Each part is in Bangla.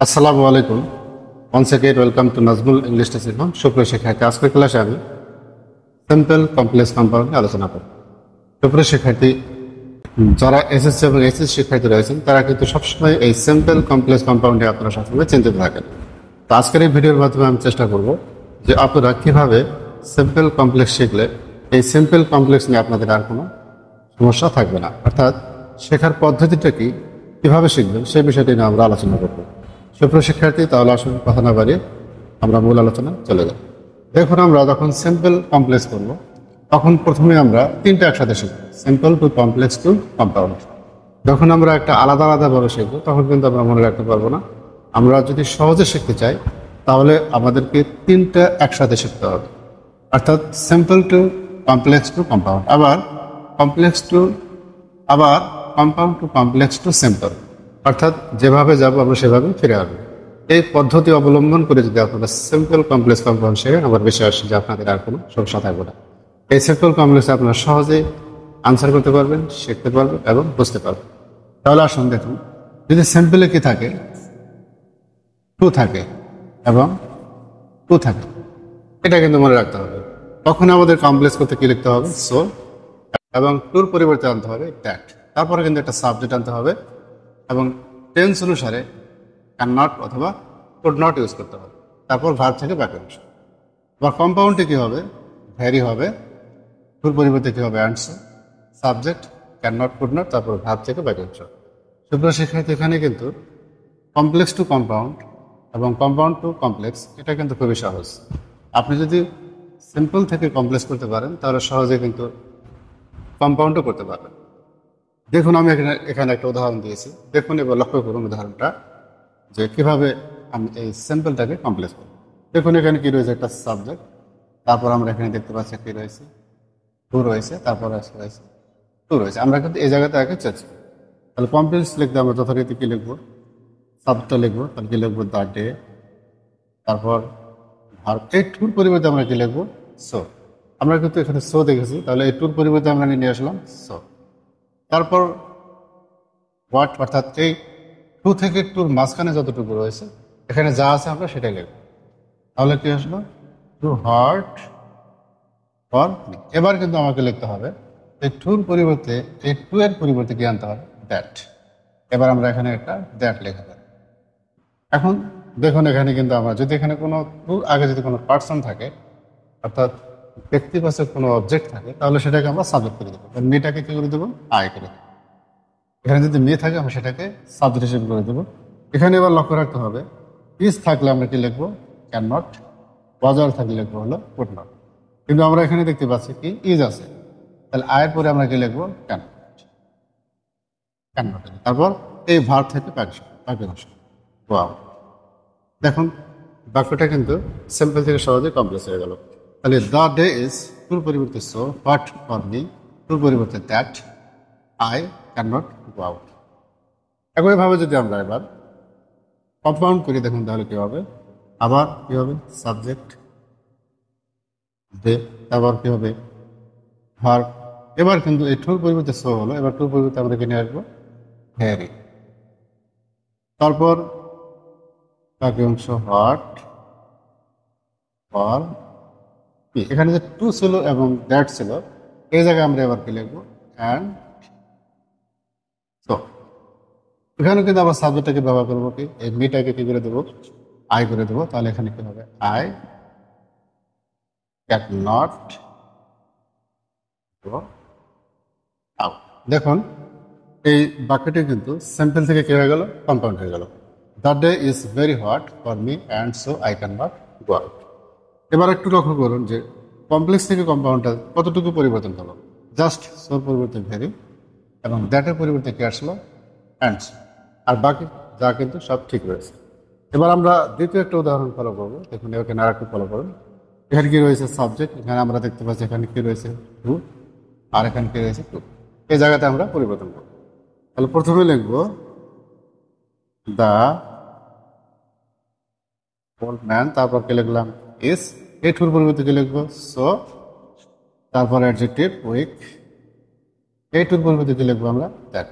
আসসালামু আলাইকুম। once again welcome to Nazmul English test. সুপ্রিয় শিক্ষার্থী, আজকের ক্লাসে আমি সিম্পল কমপ্লেক্স কম্পাউন্ড নিয়ে আলোচনা করব। সুপ্রিয় শিক্ষার্থী, যারা এসএসসি এবং এইচএসসি শিক্ষার্থী রয়েছেন তারা কিন্তু সবসময় এই সিম্পল কমপ্লেক্স কম্পাউন্ডে আপনারা সবসময় চিন্তিত থাকেন। তো আজকের এই ভিডিওর মাধ্যমে আমি চেষ্টা করব যে আপনারা কিভাবে সিম্পল কমপ্লেক্স শিখলে এই সিম্পল কমপ্লেক্স নিয়ে আপনাদের আর কোনো সমস্যা থাকবে না, অর্থাৎ শেখার পদ্ধতিটা কি, কিভাবে শিখবেন সেই বিষয়টি নিয়ে আমরা আলোচনা করব। সুপ্রিয় শিক্ষার্থী, তাহলে আসুন কথা না বাড়িয়ে আমরা মূল আলোচনা চলে যাব। দেখুন, আমরা যখন সিম্পল কমপ্লেক্স করব তখন প্রথমে আমরা তিনটা একসাথে শিখব, simple to complex to compound. যখন আমরা একটা আলাদা আলাদাভাবে শিখব তখন কিন্তু আমরা মনে রাখতে পারবো না। আমরা যদি সহজে শিখতে চাই তাহলে আমাদেরকে তিনটা একসাথে শিখতে হবে, অর্থাৎ simple to complex to compound, আবার কমপ্লেক্স টু আবার compound to complex to simple, অর্থাৎ যেভাবে যাব আমরা সেভাবে ফিরে আসবো। এই পদ্ধতি অবলম্বন করে যদি আপনারা সিম্পল কমপ্লেক্স কম্পাউন্ড শেখেন, আমার বিশ্বাস যে আপনাদের আর কোনো সমস্যা থাকবে না। এই সিম্পল কমপ্লেক্স আপনারা সহজেই আনসার করতে পারবেন, শিখতে পারবেন এবং বুঝতে পারবেন। তাহলে আসুন দেখুন, যদি সিম্পলে কি থাকে, টু থাকে এবং টু থাকে, এটা কিন্তু মনে রাখতে হবে। তখন আমাদের কমপ্লেক্স করতে কি লিখতে হবে, সো, এবং টুর পরিবর্তে আনতে হবে দ্যাট। তারপরে কিন্তু একটা সাবজেক্ট আনতে হবে এবং টেন্স অনুসারে ক্যান নট অথবা কুড নট ইউজ করতে হবে। তারপর ভার্ব থেকে বাক্যাংশ। আবার কম্পাউন্ডে কি হবে, ভ্যারি হবে, টুর পরিবর্তে কি হবে, answer, subject can not could not, তারপর ভার্ব থেকে বাক্যাংশ। সুপ্রিয় শিক্ষার্থী, এখানে কিন্তু কমপ্লেক্স টু কম্পাউন্ড এবং কম্পাউন্ড টু কমপ্লেক্স এটা কিন্তু খুবই সহজ। আপনি যদি সিম্পল থেকে কমপ্লেক্স করতে পারেন তাহলে সহজে কিন্তু কম্পাউন্ডও করতে পারবেন। দেখুন, আমি এখানে একটা উদাহরণ দিয়েছি, দেখুন এবার লক্ষ্য করুন উদাহরণটা যে কিভাবে আমি এই সিম্পলটাকে কমপ্লেক্স করব। দেখুন এখানে কি রয়েছে, একটা সাবজেক্ট, তারপর আমরা এখানে দেখতে পাচ্ছি কি রয়েছে, টু রয়েছে, তারপর রয়েছে টু রয়েছে। আমরা কিন্তু এই জায়গাতে আগে চেঞ্জ করি। তাহলে কমপ্লেক্স লিখতে আমরা যথারীতি কি লিখবো, সাবজেক্টটা লিখবো, তাহলে কি লিখবো, দ্য ডে, তারপর ভার্ব। এই টুর পরিবর্তে আমরা কি লিখবো, সো। আমরা কিন্তু এখানে সো দেখেছি, তাহলে এই টুর পরিবর্তে আমরা নিয়ে আসলাম সো। তারপর হোয়াট, অর্থাৎ এই টু থেকে টুর মাঝখানে যতটুকু রয়েছে এখানে যা আছে আমরা সেটাই লিখব। তাহলে কি আসলো, টু হার্ট ফর মি। এবার কিন্তু আমাকে লিখতে হবে এই টুর পরিবর্তে, এই টু এর পরিবর্তে কি আনতে হবে, দ্যাট। এবার আমরা এখানে একটা দ্যাট লিখে দেব। এখন দেখুন এখানে কিন্তু আমরা যদি এখানে কোনো টুর আগে যদি কোনো পার্সন থাকে, অর্থাৎ ব্যক্তিবাচক কোনো অবজেক্ট থাকে, তাহলে সেটাকে আমরা সাবজেক্ট করে দেবো। মেয়েটাকে কি করে দেবো, আয় করে দেবো। এখানে যদি মেয়ে থাকে আমরা সেটাকে সাবজেক্ট হিসেবে করে দেবো। এখানে এবার লক্ষ্য রাখতে হবে, ইজ থাকলে আমরা কি লিখবো, ক্যান নট, ওয়াজার থাকলে লিখবো হলো কুড নট। কিন্তু আমরা এখানে দেখতে পাচ্ছি কি ইজ আছে, তাহলে আয়ের পরে আমরা কি লিখবো, ক্যান নট। তারপর এই ভার্ব থেকে বাক্যাংশ। ওয়াও, দেখুন বাক্যটা কিন্তু সিম্পল থেকে সহজে কমপ্লেক্স হয়ে গেল। তাহলে দ্য ডে ইজ, টুর পরিবর্তে সো, হোয়াট ফর মি, টুর পরিবর্তে that, I can not go out. একইভাবে যদি আমরা এবার কম্পাউন্ড করি দেখুন তাহলে কি হবে, আবার কি হবে, সাবজেক্ট ডে, আবার কি হবে, ভার্ব। এবার কিন্তু এই টুর পরিবর্তে সো হলো, এবার টুর পরিবর্তে আমরা কি নিয়ে আসবো, ভ্যারি। তারপর বাক্যাংশ হোয়াট ফর মি। এখানে যে টু ছিল এবং দ্যাট ছিল, এই জায়গায় আমরা এবার কি লিখবো, অ্যান্ড সো। এখানে কিন্তু আবার সাবজেক্টটাকে ব্যবহার করবো কি, এই মিটাকে কি করে দেবো, আই করে দেবো। তাহলে এখানে কি হবে, I can not go out. দেখুন এই বাক্যটি কিন্তু সিম্পল থেকে কি হয়ে গেল, কম্পাউন্ড হয়ে গেল। The day is very hot for me and so I can not go out. এবার একটু লক্ষ্য করুন যে কমপ্লেক্স থেকে কম্পাউন্ডটা কতটুকু পরিবর্তন হলো, জাস্ট সোর পরিবর্তে ভেরি এবং দ্যাটের পরিবর্তে কি আসলো, অ্যান্ড। আর বাকি যা কিন্তু সব ঠিক রয়েছে। এবার আমরা দ্বিতীয় একটা উদাহরণ ফলো করবো। দেখুন এখানে আর একটু ফলো করুন। এখানে কি রয়েছে, সাবজেক্ট, এখানে আমরা দেখতে পাচ্ছি এখানে কি রয়েছে, টু, আর এখানে কি রয়েছে, টু। এই জায়গাতে আমরা পরিবর্তন করবো। তাহলে প্রথমে লিখবো দ্য ওল্ড ম্যান, তারপর কি লিখলাম, ইস। এই টুর পরিবর্তে কি লিখবো, সো, তারপর অ্যাডজেক্টিভ উইক, এই টুর পরিবর্তে কি লিখবো আমরা, দ্যাট।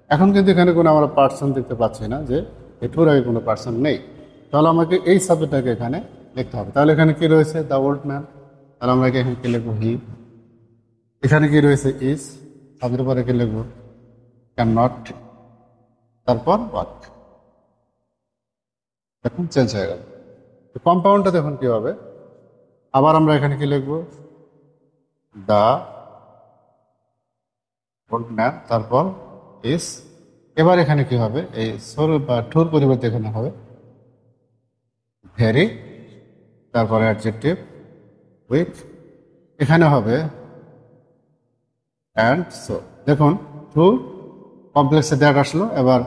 এখন কিন্তু এখানে কোনো আমরা পার্সন দেখতে পাচ্ছি না যে এই টুর আগে কোনো পার্সন নেই, তাহলে আমাকে এই সাবজেক্টটাকে এখানে লিখতে হবে। তাহলে এখানে কি রয়েছে? The old man. তাহলে আমরা এখানে কি লিখবো? হি। এখানে কি রয়েছে? ইজ। সাবজেক্টের পরে কি লিখবো? Can not. তারপর ওয়াট। এখন চেঞ্জ হয়ে গেল। কম্পাউন্ডটা দেখুন কি হবে? আবার আমরা এখানে কি লিখবো? দ্য ওল্ড ম্যান, তারপর ইজ। এবার এখানে কি হবে? এই সোর বা টুর পরিবর্তে এখানে হবে ভেরি, তারপরে অ্যাডজেক্টিভ উইথ, এখানে হবে অ্যান্ড সো। দেখুন টু কমপ্লেক্সে দ্যাট আসলো, এবার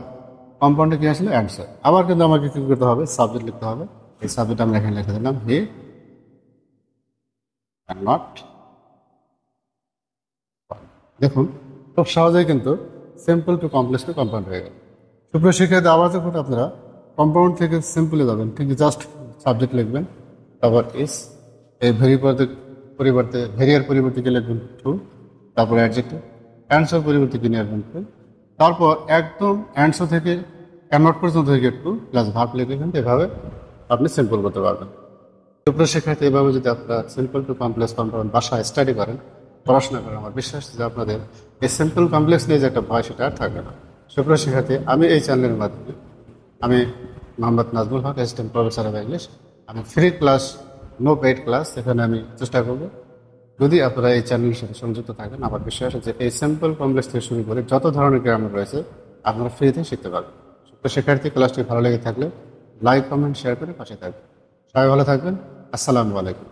কম্পাউন্ডে কি আসলো? অ্যান্সার। আবার কিন্তু আমাকে কি করতে হবে? সাবজেক্ট লিখতে হবে। এই সাবজেক্ট আমরা এখানে লিখে দিলাম হি ক্যান নট। দেখুন খুব সহজেই কিন্তু simple to complex to compound হয়ে গেল। সুপ্রিয় শিক্ষার্থী, আবার যখন আপনারা কম্পাউন্ড থেকে সিম্পলে যাবেন, ঠিক জাস্ট সাবজেক্ট লিখবেন, তারপর ইস, এই ভেরিয়ার পরিবর্তে কি লিখবেন? টু, তারপর অ্যাডজেক্টিভ, অ্যান্সার পরিবর্তে কি নিয়ে আসবেন? টু, তারপর একদম অ্যান্সার থেকে ক্যানট পর্যন্ত থেকে টু প্লাস ভার্ব লিখে কিন্তু এভাবে আপনি সিম্পল করতে পারবেন। সুপ্রিয় শিক্ষার্থী, এভাবে যদি আপনারা সিম্পল টু কমপ্লেক্স কম্পাউন্ড বাসায় স্টাডি করেন, পড়াশোনা করেন, আমার বিশ্বাস যে আপনাদের এই সিম্পল কমপ্লেক্স নিয়ে যে একটা ভয়, সেটা আর থাকবে না। সুপ্রিয় শিক্ষার্থী, আমি এই চ্যানেলের মাধ্যমে আমি Mohammad Nazmul Haque, assistant professor of English. আমি free class, no paid class, এখানে আমি চেষ্টা করব। যদি আপনারা এই চ্যানেলের সাথে সংযুক্ত থাকেন, আমার বিশ্বাস যে এই সিম্পল কমপ্লেক্স থেকে শুরু করে যত ধরনের গ্রামার রয়েছে আপনারা ফ্রিতে শিখতে পারবেন। সুপ্রিয় শিক্ষার্থী, ক্লাসটি ভালো লেগে থাকলে লাইক, কমেন্ট, শেয়ার করে পাশে থাকবেন। সবাই ভালো থাকবেন। আসসালামু আলাইকুম।